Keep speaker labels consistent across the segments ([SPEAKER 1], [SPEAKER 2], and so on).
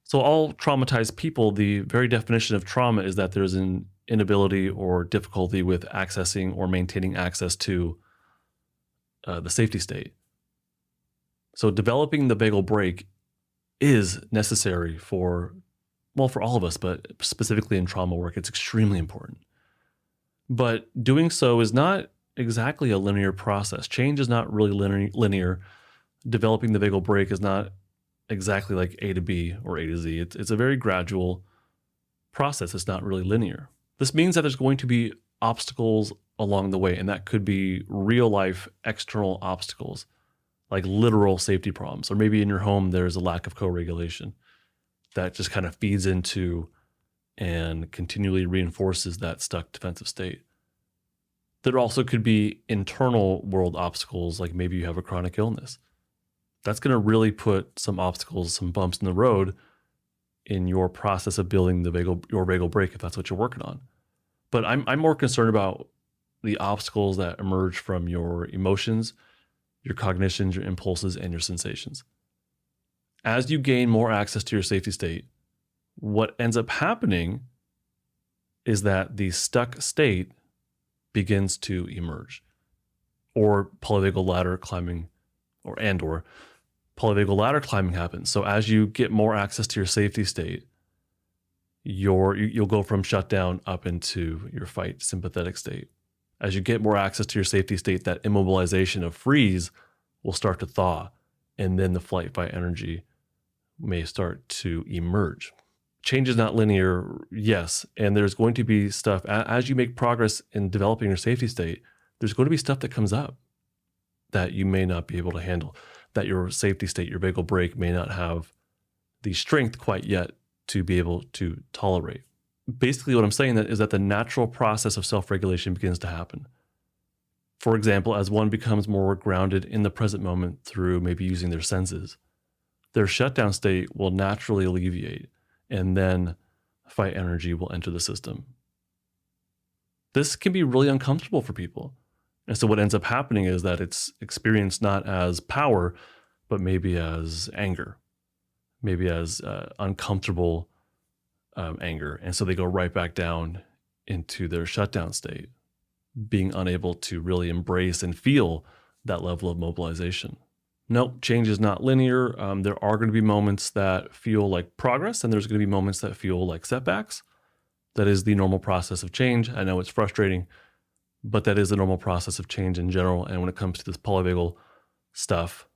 [SPEAKER 1] So all traumatized people, the very definition of trauma is that there's an inability or difficulty with accessing or maintaining access to the safety state. So developing the vagal brake is necessary for all of us, but specifically in trauma work, it's extremely important. But doing so is not exactly a linear process. Change is not really linear. Developing the vagal brake is not exactly like A to B or A to Z. It's a very gradual process. It's not really linear. This means that there's going to be obstacles along the way, and that could be real life external obstacles, like literal safety problems. Or maybe in your home, there's a lack of co-regulation that just kind of feeds into and continually reinforces that stuck defensive state. There also could be internal world obstacles, like maybe you have a chronic illness. That's going to really put some obstacles, some bumps in the road in your process of building your vagal brake, if that's what you're working on. But I'm more concerned about the obstacles that emerge from your emotions, your cognitions, your impulses, and your sensations. As you gain more access to your safety state, what ends up happening is that the stuck state begins to emerge, or polyvagal ladder climbing, or polyvagal ladder climbing happens. So as you get more access to your safety state, you'll go from shutdown up into your fight sympathetic state. As you get more access to your safety state, that immobilization of freeze will start to thaw, and then the flight fight energy may start to emerge. Change is not linear, yes, and there's going to be stuff, as you make progress in developing your safety state, there's going to be stuff that comes up that you may not be able to handle, that your safety state, your vagal brake, may not have the strength quite yet to be able to tolerate. Basically, what I'm saying is that the natural process of self-regulation begins to happen. For example, as one becomes more grounded in the present moment through maybe using their senses, their shutdown state will naturally alleviate, and then fight energy will enter the system. This can be really uncomfortable for people. And so what ends up happening is that it's experienced not as power, but maybe as anger, maybe as uncomfortable anger. And so they go right back down into their shutdown state, being unable to really embrace and feel that level of mobilization. Nope, change is not linear. There are going to be moments that feel like progress, and there's going to be moments that feel like setbacks. That is the normal process of change. I know it's frustrating, but that is the normal process of change in general. And when it comes to this polyvagal stuff,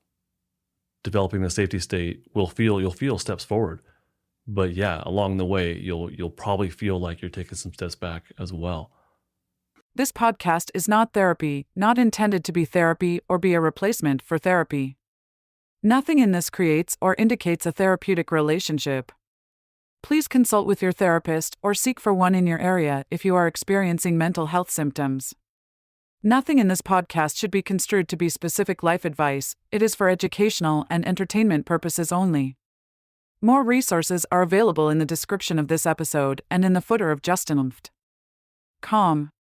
[SPEAKER 1] developing the safety state, you'll feel steps forward. But yeah, along the way, you'll probably feel like you're taking some steps back as well.
[SPEAKER 2] This podcast is not therapy, not intended to be therapy or be a replacement for therapy. Nothing in this creates or indicates a therapeutic relationship. Please consult with your therapist or seek for one in your area if you are experiencing mental health symptoms. Nothing in this podcast should be construed to be specific life advice. It is for educational and entertainment purposes only. More resources are available in the description of this episode and in the footer of justinlft.com.